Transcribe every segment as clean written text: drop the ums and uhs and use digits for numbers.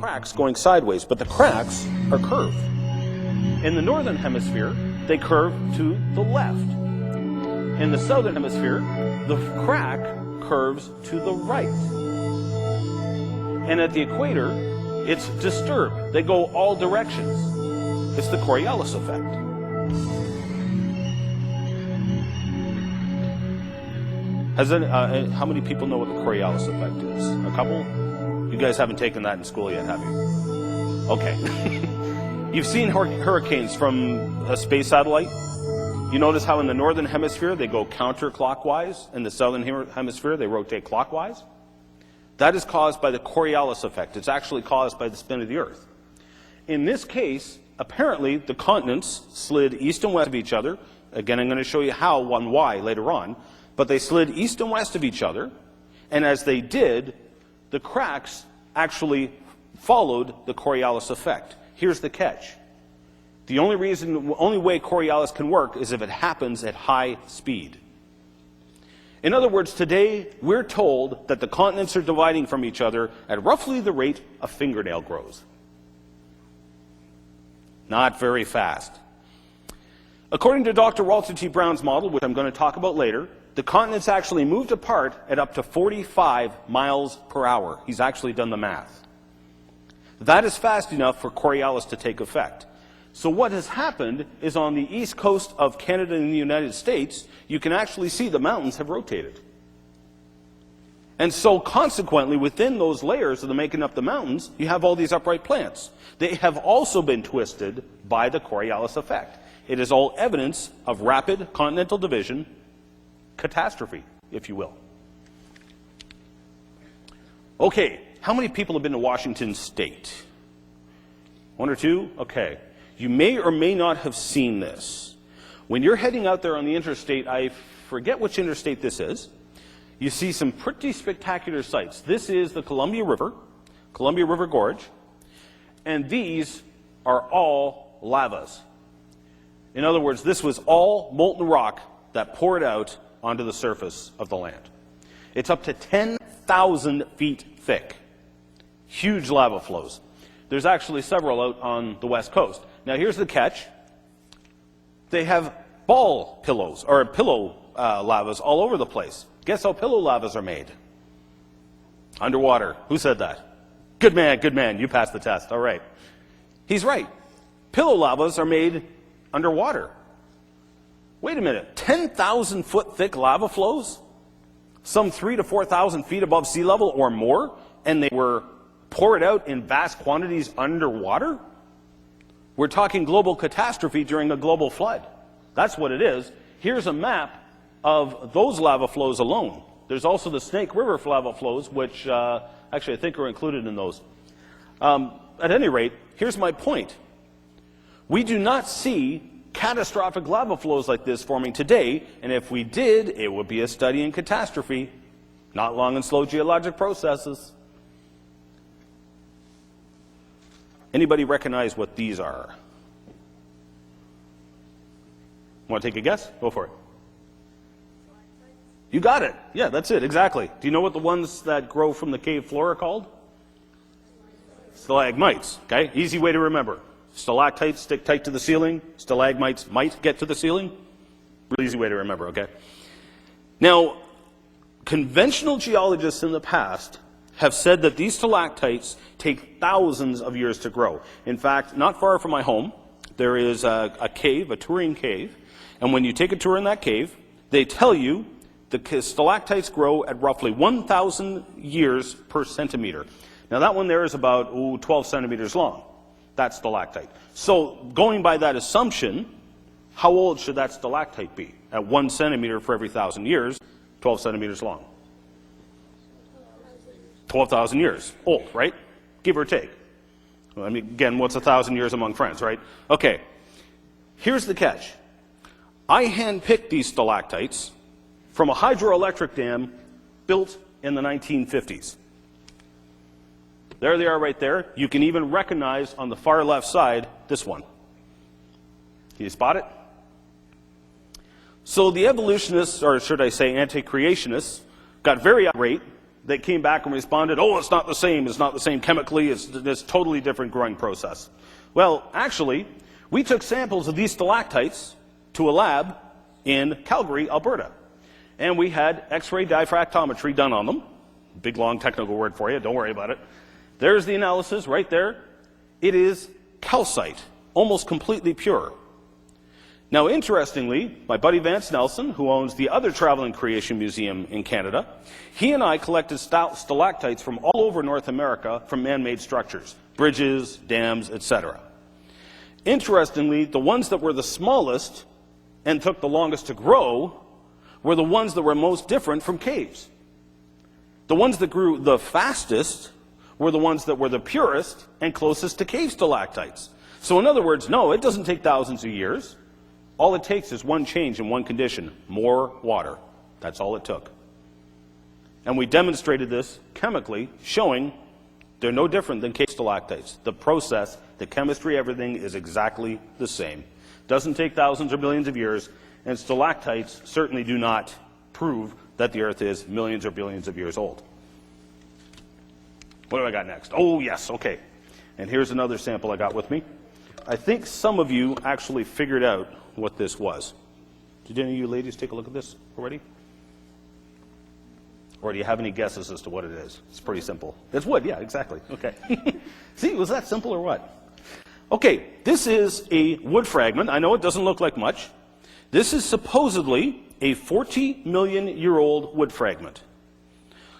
Cracks going sideways, but the cracks are curved. In the northern hemisphere, they curve to the left. In the southern hemisphere, the crack curves to the right. And at the equator, it's disturbed. They go all directions. It's the Coriolis effect. How many people know what the Coriolis effect is? A couple? You guys haven't taken that in school yet, have you? Okay. You've seen hurricanes from a space satellite. You notice how in the northern hemisphere they go counterclockwise, in the southern hemisphere they rotate clockwise? That is caused by the Coriolis effect. It's actually caused by the spin of the Earth. In this case, apparently the continents slid east and west of each other. Again, I'm going to show you how and why later on. But they slid east and west of each other, and as they did, the cracks actually followed the Coriolis effect. Here's the catch. The only way Coriolis can work is if it happens at high speed. In other words, today we're told that the continents are dividing from each other at roughly the rate a fingernail grows. Not very fast. According to Dr. Walter T. Brown's model, which I'm going to talk about later, the continents actually moved apart at up to 45 miles per hour. He's actually done the math. That is fast enough for Coriolis to take effect. So what has happened is on the east coast of Canada and the United States, you can actually see the mountains have rotated. And so consequently, within those layers that are making up the mountains, you have all these upright plants. They have also been twisted by the Coriolis effect. It is all evidence of rapid continental division, catastrophe, if you will. Okay, how many people have been to Washington State? One or two? Okay. You may or may not have seen this. When you're heading out there on the interstate, I forget which interstate this is, you see some pretty spectacular sights. This is the Columbia River Gorge, and these are all lavas. In other words, this was all molten rock that poured out onto the surface of the land. It's up to 10,000 feet thick. Huge lava flows. There's actually several out on the west coast. Now here's the catch. They have ball pillows, or pillow lavas all over the place. Guess how pillow lavas are made? Underwater. Who said that? Good man, you passed the test. All right. He's right. Pillow lavas are made underwater. Wait a minute, 10,000 foot thick lava flows? Some 3,000 to 4,000 feet above sea level or more, and they were poured out in vast quantities underwater? We're talking global catastrophe during a global flood. That's what it is. Here's a map of those lava flows alone. There's also the Snake River lava flows, which actually I think are included in those. At any rate, here's my point. We do not see catastrophic lava flows like this forming today, and if we did, it would be a study in catastrophe, not long and slow geologic processes. Anybody recognize what these are? Want to take a guess? Go for it. You got it. Yeah, that's it, exactly. Do you know what the ones that grow from the cave floor are called? Stalagmites, okay? Easy way to remember. Stalactites stick tight to the ceiling. Stalagmites might get to the ceiling. Really easy way to remember, okay? Now, conventional geologists in the past have said that these stalactites take thousands of years to grow. In fact, not far from my home, there is a cave, a touring cave, and when you take a tour in that cave, they tell you the stalactites grow at roughly 1,000 years per centimeter. Now that one there is about 12 centimeters long. That's stalactite. So going by that assumption, How old should that stalactite be? At 1 centimeter for every 1,000 years, 12 centimeters long. 12,000 years. Old, right? Give or take. I mean, again, what's 1,000 years among friends, right? Okay. Here's the catch. I handpicked these stalactites from a hydroelectric dam built in the 1950s. There they are right there. You can even recognize on the far left side this one. Can you spot it? So the evolutionists, or should I say anti-creationists, got very irate. They came back and responded, oh, it's not the same chemically, it's this totally different growing process. Well, actually, we took samples of these stalactites to a lab in Calgary, Alberta. And we had X-ray diffractometry done on them. Big, long technical word for you, don't worry about it. There's the analysis right there. It is calcite, almost completely pure. Now, interestingly, my buddy Vance Nelson, who owns the other Traveling Creation Museum in Canada, he and I collected stalactites from all over North America from man-made structures, bridges, dams, etc. Interestingly, the ones that were the smallest and took the longest to grow were the ones that were most different from caves. The ones that grew the fastest were the ones that were the purest and closest to cave stalactites. So in other words, no, it doesn't take thousands of years. All it takes is one change in one condition, more water. That's all it took. And we demonstrated this chemically, showing they're no different than cave stalactites. The process, the chemistry, everything is exactly the same. Doesn't take thousands or millions of years, and stalactites certainly do not prove that the Earth is millions or billions of years old. What do I got next? Oh, yes, okay. And here's another sample I got with me. I think some of you actually figured out what this was. Did any of you ladies take a look at this already? Or do you have any guesses as to what it is? It's pretty simple. It's wood, yeah, exactly. Okay. See, was that simple or what? Okay, this is a wood fragment. I know it doesn't look like much. This is supposedly a 40-million-year-old wood fragment.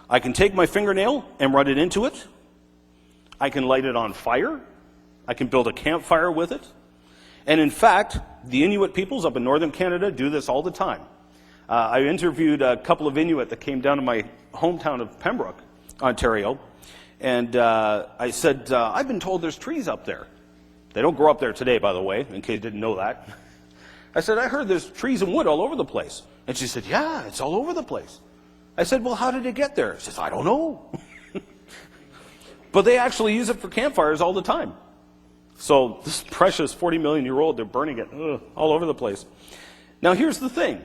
I can take my fingernail and run it into it. I can light it on fire. I can build a campfire with it. And in fact, the Inuit peoples up in northern Canada do this all the time. I interviewed a couple of Inuit that came down to my hometown of Pembroke, Ontario, and I said, I've been told there's trees up there. They don't grow up there today, by the way, in case you didn't know that. I said, I heard there's trees and wood all over the place. And she said, yeah, it's all over the place. I said, well, how did it get there? She says, I don't know. But they actually use it for campfires all the time. So this precious 40-million-year-old, they're burning it all over the place. Now here's the thing.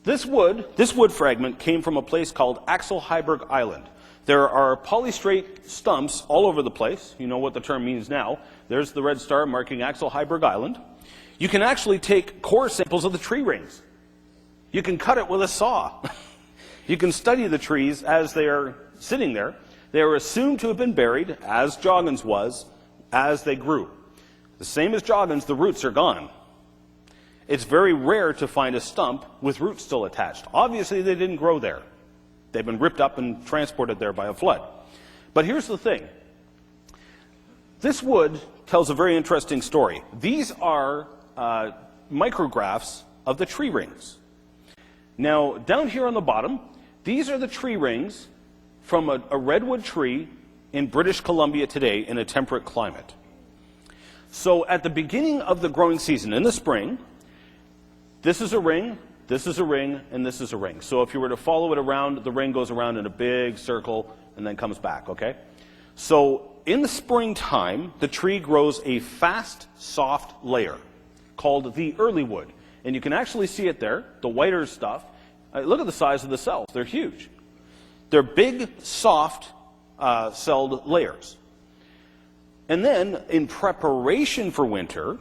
This wood fragment came from a place called Axel Heiberg Island. There are polystrate stumps all over the place. You know what the term means now. There's the red star marking Axel Heiberg Island. You can actually take core samples of the tree rings. You can cut it with a saw. You can study the trees as they are sitting there. They are assumed to have been buried, as Joggins was, as they grew. The same as Joggins, the roots are gone. It's very rare to find a stump with roots still attached. Obviously, they didn't grow there. They've been ripped up and transported there by a flood. But here's the thing. This wood tells a very interesting story. These are micrographs of the tree rings. Now, down here on the bottom, these are the tree rings from a redwood tree in British Columbia today in a temperate climate. So at the beginning of the growing season, in the spring, this is a ring, this is a ring, and this is a ring. So if you were to follow it around, the ring goes around in a big circle and then comes back, okay? So in the springtime, the tree grows a fast, soft layer called the early wood. And you can actually see it there, the whiter stuff. Look at the size of the cells. They're huge. They're big, soft, celled layers. And then, in preparation for winter,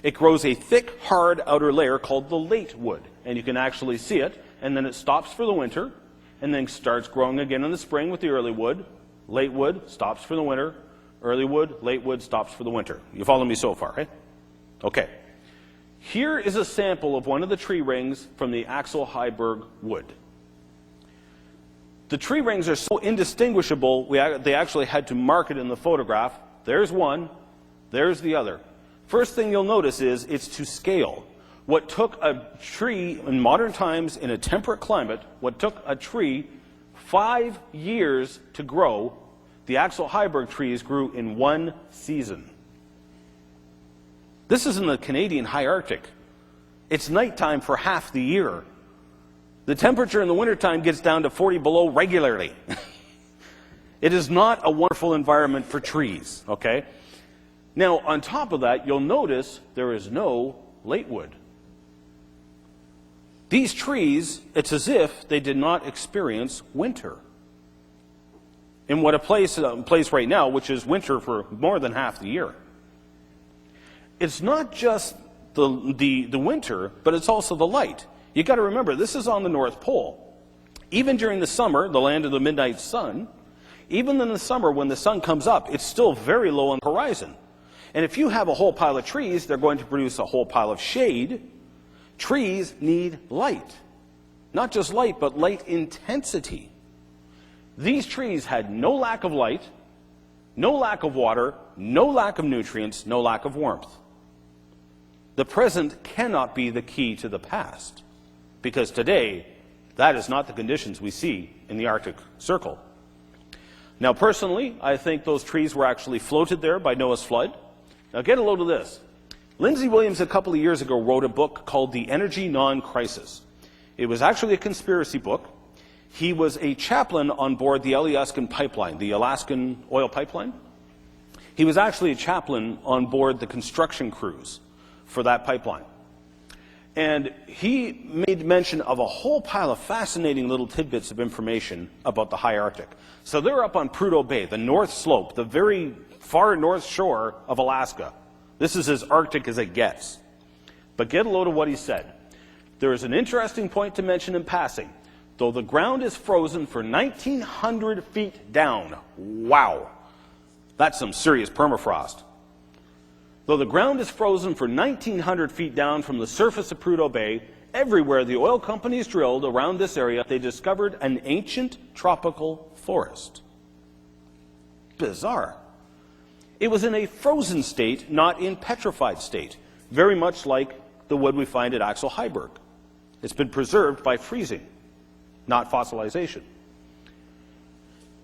it grows a thick, hard outer layer called the late wood. And you can actually see it, and then it stops for the winter, and then starts growing again in the spring with the early wood. Late wood stops for the winter. Early wood, late wood stops for the winter. You follow me so far, right? Okay. Here is a sample of one of the tree rings from the Axel Heiberg wood. The tree rings are so indistinguishable, they actually had to mark it in the photograph. There's one, there's the other. First thing you'll notice is it's to scale. What took a tree in modern times in a temperate climate, what took a tree 5 years to grow, the Axel Heiberg trees grew in 1 season. This is in the Canadian high Arctic. It's nighttime for half the year. The temperature in the wintertime gets down to 40 below regularly. It is not a wonderful environment for trees, okay? Now, on top of that, you'll notice there is no latewood. These trees, it's as if they did not experience winter. In what a place right now, which is winter for more than half the year. It's not just the winter, but it's also the light. You got to remember, this is on the North Pole. Even during the summer, the land of the midnight sun, even in the summer when the sun comes up, it's still very low on the horizon. And if you have a whole pile of trees, they're going to produce a whole pile of shade. Trees need light. Not just light, but light intensity. These trees had no lack of light, no lack of water, no lack of nutrients, no lack of warmth. The present cannot be the key to the past, because today, that is not the conditions we see in the Arctic Circle. Now, personally, I think those trees were actually floated there by Noah's flood. Now, get a load of this. Lindsay Williams, a couple of years ago, wrote a book called The Energy Non-Crisis. It was actually a conspiracy book. He was a chaplain on board the Alaskan pipeline, the Alaskan oil pipeline. He was actually a chaplain on board the construction crews for that pipeline. And he made mention of a whole pile of fascinating little tidbits of information about the high Arctic. So they're up on Prudhoe Bay, the north slope, the very far north shore of Alaska. This is as Arctic as it gets. But get a load of what he said. There is an interesting point to mention in passing. Though the ground is frozen for 1,900 feet down. Wow. That's some serious permafrost. Though the ground is frozen for 1,900 feet down from the surface of Prudhoe Bay, everywhere the oil companies drilled around this area, they discovered an ancient tropical forest. Bizarre. It was in a frozen state, not in petrified state, very much like the wood we find at Axel Heiberg. It's been preserved by freezing, not fossilization.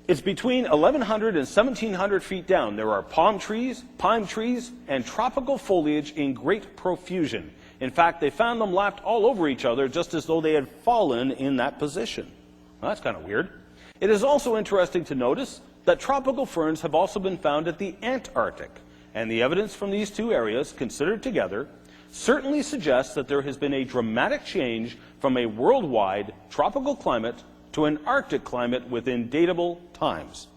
It's between 1,100 and 1,700 feet down. There are palm trees, pine trees, and tropical foliage in great profusion. In fact, they found them lapped all over each other, just as though they had fallen in that position. Well, that's kind of weird. It is also interesting to notice that tropical ferns have also been found at the Antarctic, and the evidence from these two areas, considered together, certainly suggests that there has been a dramatic change from a worldwide tropical climate to an Arctic climate within datable times.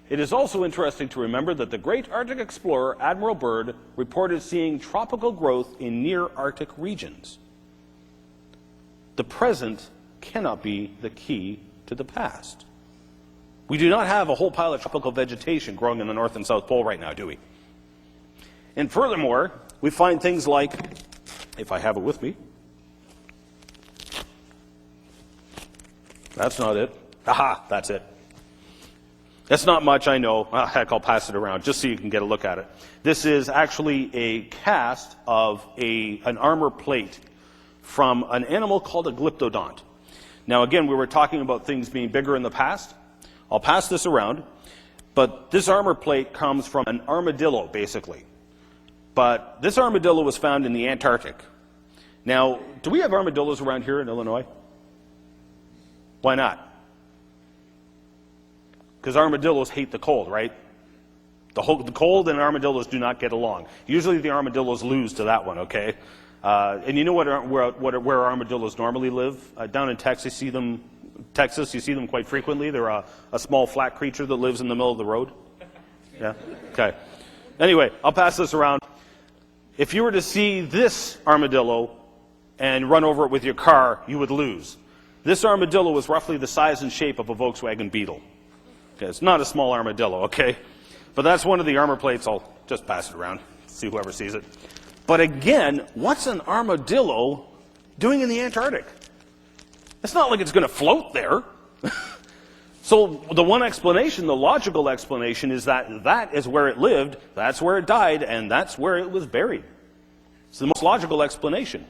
It is also interesting to remember that the great Arctic explorer Admiral Byrd reported seeing tropical growth in near Arctic regions. The present cannot be the key to the past. We do not have a whole pile of tropical vegetation growing in the North and South Pole right now, do we? And furthermore, we find things like, if I have it with me, that's not it. Aha, that's it. That's not much, I know. Ah, heck, I'll pass it around just so you can get a look at it. This is actually a cast of an armor plate from an animal called a glyptodont. Now, again, we were talking about things being bigger in the past. I'll pass this around, but this armor plate comes from an armadillo, basically. But this armadillo was found in the Antarctic. Now, do we have armadillos around here in Illinois? Why not? Because armadillos hate the cold, right? The cold and armadillos do not get along. Usually the armadillos lose to that one, okay? And you know where armadillos normally live? Down in Texas, you see them quite frequently. They're a small flat creature that lives in the middle of the road. Yeah? Okay. Anyway, I'll pass this around. If you were to see this armadillo and run over it with your car, you would lose. This armadillo was roughly the size and shape of a Volkswagen Beetle. Okay, it's not a small armadillo, okay? But that's one of the armor plates. I'll just pass it around, see whoever sees it. But again, what's an armadillo doing in the Antarctic? It's not like it's going to float there. So the one explanation, the logical explanation, is that that is where it lived, that's where it died, and that's where it was buried. It's the most logical explanation.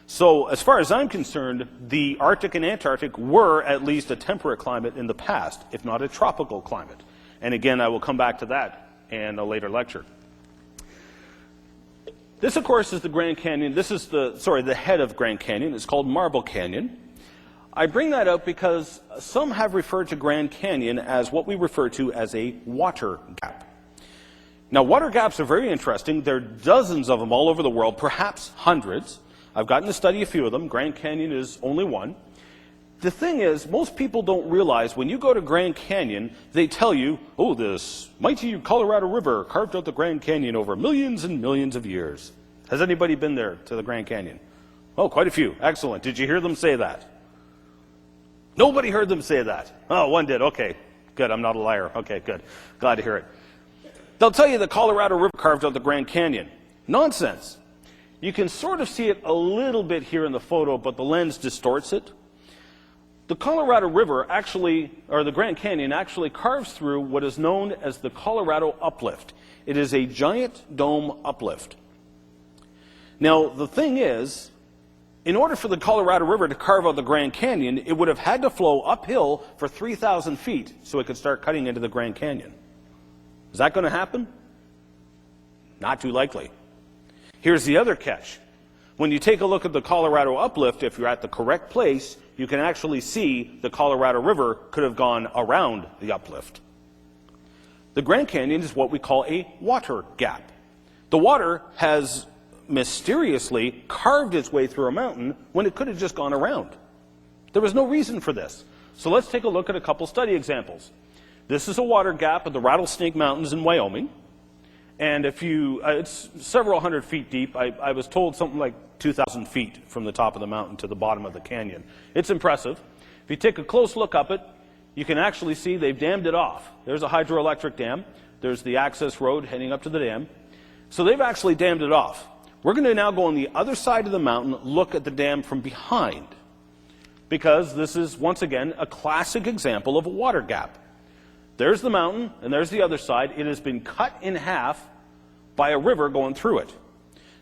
So as far as I'm concerned, the Arctic and Antarctic were at least a temperate climate in the past, if not a tropical climate. And again, I will come back to that in a later lecture. This, of course, is the Grand Canyon. This is the head of Grand Canyon. It's called Marble Canyon. I bring that up because some have referred to Grand Canyon as what we refer to as a water gap. Now, water gaps are very interesting. There are dozens of them all over the world, perhaps hundreds. I've gotten to study a few of them. Grand Canyon is only one. The thing is, most people don't realize when you go to Grand Canyon, they tell you, oh, this mighty Colorado River carved out the Grand Canyon over millions and millions of years. Has anybody been there to the Grand Canyon? Oh, quite a few. Excellent. Did you hear them say that? Nobody heard them say that. Oh, one did. Okay, good. I'm not a liar. Okay, good. Glad to hear it. They'll tell you the Colorado River carved out the Grand Canyon. Nonsense. You can sort of see it a little bit here in the photo, but the lens distorts it. The Colorado River actually, or the Grand Canyon, actually carves through what is known as the Colorado Uplift. It is a giant dome uplift. Now, the thing is, in order for the Colorado River to carve out the Grand Canyon, it would have had to flow uphill for 3,000 feet so it could start cutting into the Grand Canyon. Is that going to happen? Not too likely. Here's the other catch. When you take a look at the Colorado Uplift, if you're at the correct place, you can actually see the Colorado River could have gone around the uplift. The Grand Canyon is what we call a water gap. The water has mysteriously carved its way through a mountain when it could have just gone around. There was no reason for this. So let's take a look at a couple study examples. This is a water gap at the Rattlesnake Mountains in Wyoming. And if you, it's several hundred feet deep. I was told something like 2,000 feet from the top of the mountain to the bottom of the canyon. It's impressive. If you take a close look up it, you can actually see they've dammed it off. There's a hydroelectric dam. There's the access road heading up to the dam. So they've actually dammed it off. We're going to now go on the other side of the mountain, look at the dam from behind. Because this is, once again, a classic example of a water gap. There's the mountain, and there's the other side. It has been cut in half by a river going through it.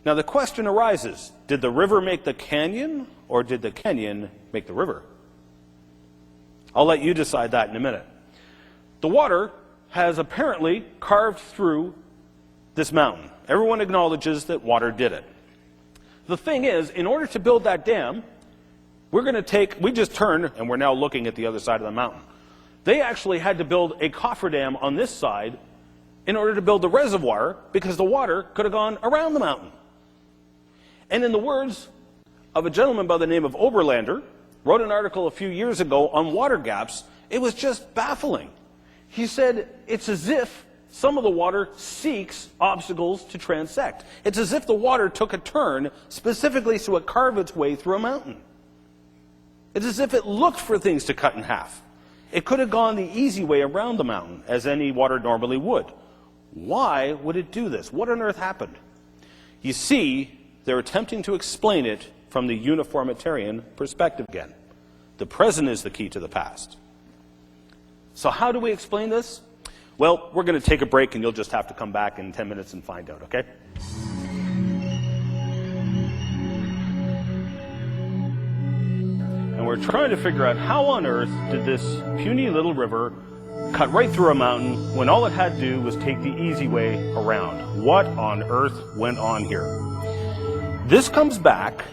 Now the question arises, did the river make the canyon, or did the canyon make the river? I'll let you decide that in a minute. The water has apparently carved through this mountain. Everyone acknowledges that water did it. The thing is, in order to build that dam, we just turned, and we're now looking at the other side of the mountain. They actually had to build a cofferdam on this side in order to build the reservoir because the water could have gone around the mountain. And in the words of a gentleman by the name of Oberlander, wrote an article a few years ago on water gaps, it was just baffling. He said, it's as if some of the water seeks obstacles to transect. It's as if the water took a turn specifically so it carved its way through a mountain. It's as if it looked for things to cut in half. It could have gone the easy way around the mountain, as any water normally would. Why would it do this? What on earth happened? You see, they're attempting to explain it from the uniformitarian perspective again. The present is the key to the past. So how do we explain this? Well, we're going to take a break, and you'll just have to come back in 10 minutes and find out, okay? And we're trying to figure out how on earth did this puny little river cut right through a mountain when all it had to do was take the easy way around. What on earth went on here? This comes back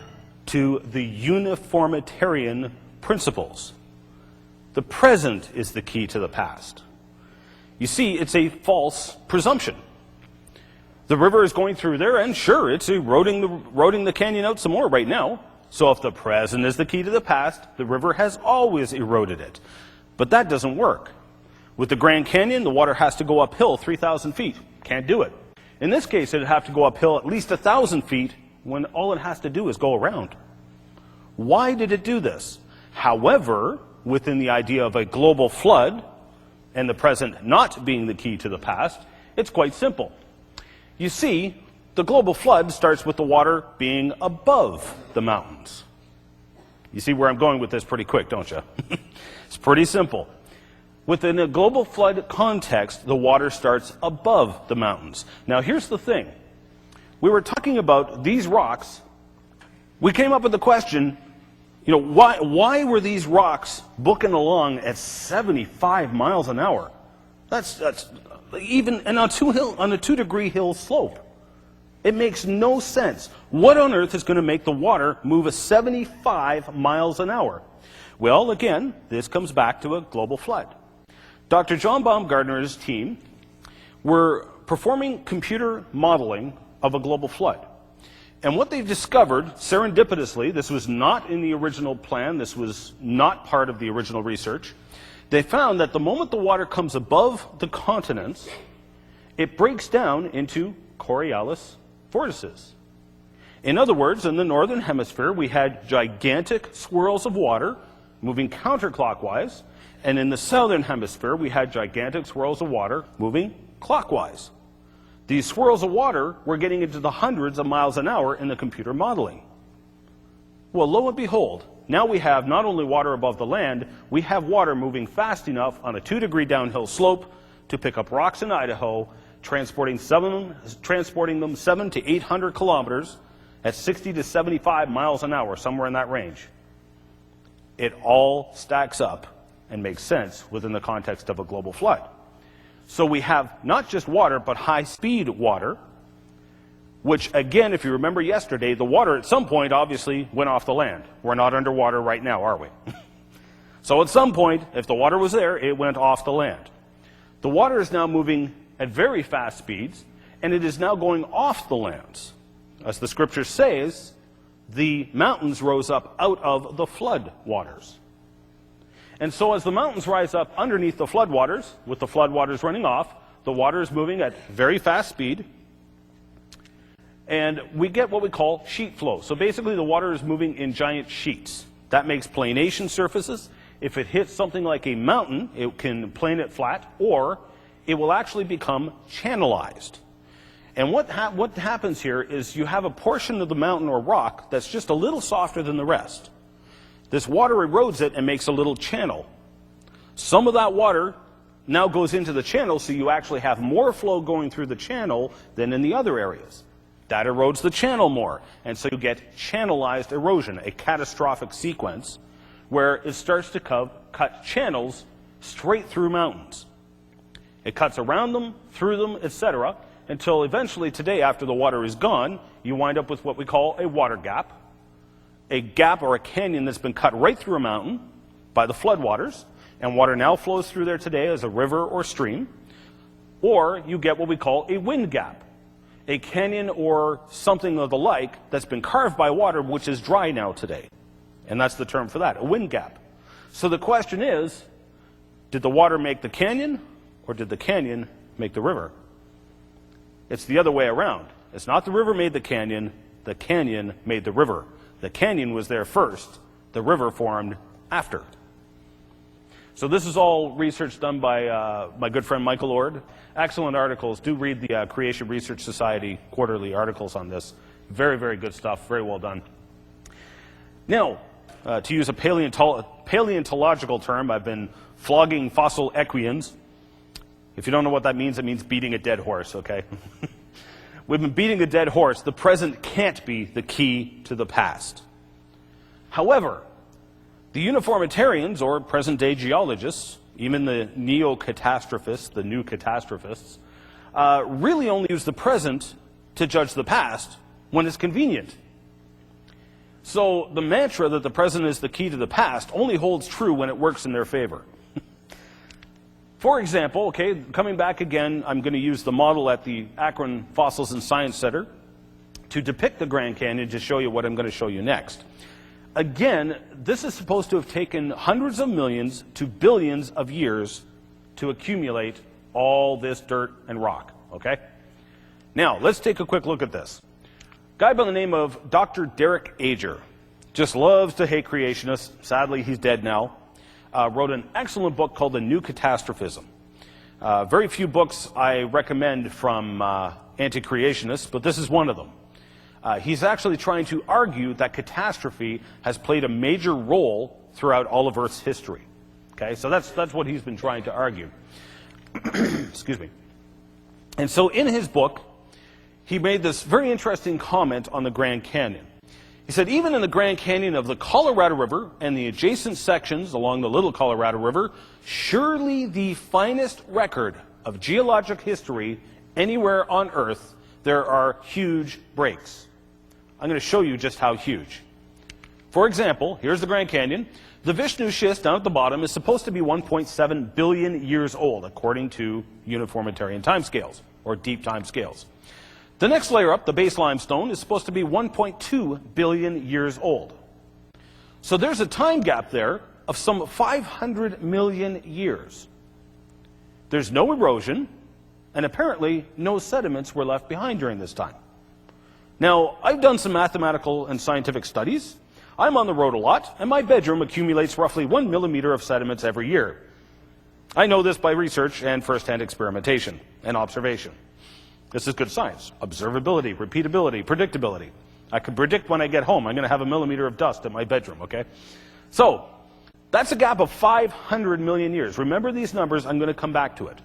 to the uniformitarian principles. The present is the key to the past. You see, it's a false presumption. The river is going through there, and sure, it's eroding the canyon out some more right now. So if the present is the key to the past, the river has always eroded it. But that doesn't work. With the Grand Canyon, the water has to go uphill 3,000 feet. Can't do it. In this case, it'd have to go uphill at least 1,000 feet when all it has to do is go around. Why did it do this? However, within the idea of a global flood, and the present not being the key to the past, it's quite simple. You see, the global flood starts with the water being above the mountains. You see where I'm going with this pretty quick, don't you? It's pretty simple. Within a global flood context, the water starts above the mountains. Now here's the thing. We were talking about these rocks we came up with the question, why were these rocks booking along at 75 miles an hour? That's even and on a 2-degree hill slope. It makes no sense. What on earth is going to make the water move at 75 miles an hour? Well, again, this comes back to a global flood. Dr. John Baumgartner's team were performing computer modeling of a global flood. And what they discovered, serendipitously, this was not in the original plan, this was not part of the original research, they found that the moment the water comes above the continents, it breaks down into Coriolis vortices. In other words, in the northern hemisphere, we had gigantic swirls of water moving counterclockwise, and in the southern hemisphere, we had gigantic swirls of water moving clockwise. These swirls of water were getting into the hundreds of miles an hour in the computer modeling. Well, lo and behold, now we have not only water above the land, we have water moving fast enough on a 2-degree downhill slope to pick up rocks in Idaho, transporting them 700 to 800 kilometers at 60 to 75 miles an hour, somewhere in that range. It all stacks up and makes sense within the context of a global flood. So we have not just water, but high-speed water, which, again, if you remember yesterday, the water at some point obviously went off the land. We're not underwater right now, are we? So at some point, if the water was there, it went off the land. The water is now moving at very fast speeds, and it is now going off the lands. As the scripture says, the mountains rose up out of the flood waters. And so as the mountains rise up underneath the floodwaters, with the floodwaters running off, the water is moving at very fast speed, and we get what we call sheet flow. So basically the water is moving in giant sheets. That makes planation surfaces. If it hits something like a mountain, it can plane it flat, or it will actually become channelized. And what happens here is you have a portion of the mountain or rock that's just a little softer than the rest. This water erodes it and makes a little channel. Some of that water now goes into the channel, so you actually have more flow going through the channel than in the other areas. That erodes the channel more, and so you get channelized erosion, a catastrophic sequence where it starts to cut channels straight through mountains. It cuts around them, through them, etc., until eventually today, after the water is gone, you wind up with what we call a water gap. A gap or a canyon that's been cut right through a mountain by the floodwaters, and water now flows through there today as a river or stream. Or you get what we call a wind gap, a canyon or something of the like that's been carved by water, which is dry now today. And that's the term for that, a wind gap. So the question is, did the water make the canyon, or did the canyon make the river? It's the other way around. It's not the river made the canyon made the river. The canyon was there first, the river formed after. So this is all research done by my good friend Michael Ord. Excellent articles. Do read the Creation Research Society quarterly articles on this. Very, very good stuff. Very well done. Now, to use a paleontological term, I've been flogging fossil equians. If you don't know what that means, it means beating a dead horse, okay? We've been beating a dead horse. The present can't be the key to the past. However, the uniformitarians, or present-day geologists, even the neo-catastrophists, the new catastrophists, really only use the present to judge the past when it's convenient. So the mantra that the present is the key to the past only holds true when it works in their favor. For example, okay, coming back again, I'm going to use the model at the Akron Fossils and Science Center to depict the Grand Canyon to show you what I'm going to show you next. Again, this is supposed to have taken hundreds of millions to billions of years to accumulate all this dirt and rock, okay? Now, let's take a quick look at this. A guy by the name of Dr. Derek Ager just loves to hate creationists. Sadly, he's dead now. Wrote an excellent book called The New Catastrophism. Very few books I recommend from anti-creationists, but this is one of them. He's actually trying to argue that catastrophe has played a major role throughout all of Earth's history. Okay, so that's what he's been trying to argue. Excuse me. And so in his book, he made this very interesting comment on the Grand Canyon. He He said, even in the Grand Canyon of the Colorado River and the adjacent sections along the Little Colorado River, surely the finest record of geologic history anywhere on Earth, there are huge breaks. I'm going to show you just how huge. For example, here's the Grand Canyon. The Vishnu schist down at the bottom is supposed to be 1.7 billion years old, according to uniformitarian timescales, or deep time scales. The next layer up, the base limestone, is supposed to be 1.2 billion years old. So there's a time gap there of some 500 million years. There's no erosion, and apparently no sediments were left behind during this time. Now, I've done some mathematical and scientific studies. I'm on the road a lot, and my bedroom accumulates roughly 1 millimeter of sediments every year. I know this by research and first-hand experimentation and observation. This is good science. Observability, repeatability, predictability. I can predict when I get home I'm going to have 1 millimeter of dust in my bedroom, okay? So, that's a gap of 500 million years. Remember these numbers, I'm going to come back to it.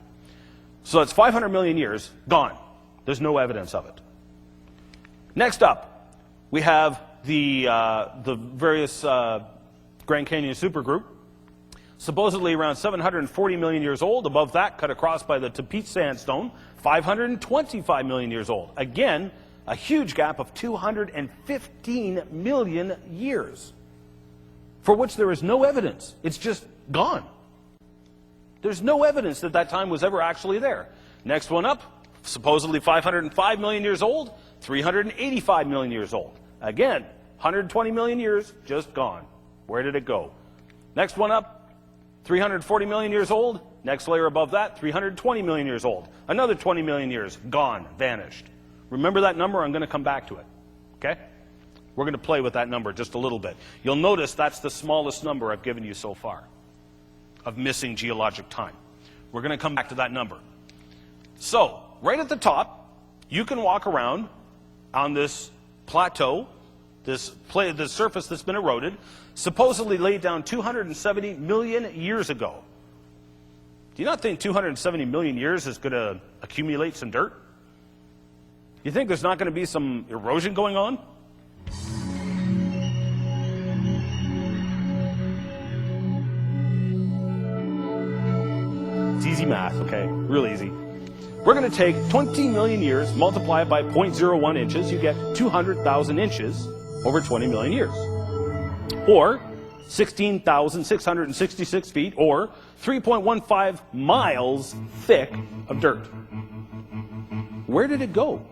So that's 500 million years gone. There's no evidence of it. Next up, we have the various Grand Canyon supergroup, supposedly around 740 million years old. Above that, cut across by the Tapete Sandstone, 525 million years old. Again, a huge gap of 215 million years, for which there is no evidence. It's just gone. There's no evidence that that time was ever actually there. Next one up, supposedly 505 million years old, 385 million years old. Again, 120 million years, just gone. Where did it go? Next one up, 340 million years old. Next layer above that, 320 million years old. Another 20 million years, gone, vanished. Remember that number? I'm going to come back to it. Okay? We're going to play with that number just a little bit. You'll notice that's the smallest number I've given you so far of missing geologic time. We're going to come back to that number. So, right at the top, you can walk around on this plateau, this surface that's been eroded, supposedly laid down 270 million years ago. Do you not think 270 million years is going to accumulate some dirt? You think there's not going to be some erosion going on? It's easy math, okay? Real easy. We're going to take 20 million years, multiply it by 0.01 inches, you get 200,000 inches over 20 million years. Or 16,666 feet, or 3.15 miles thick of dirt. Where did it go?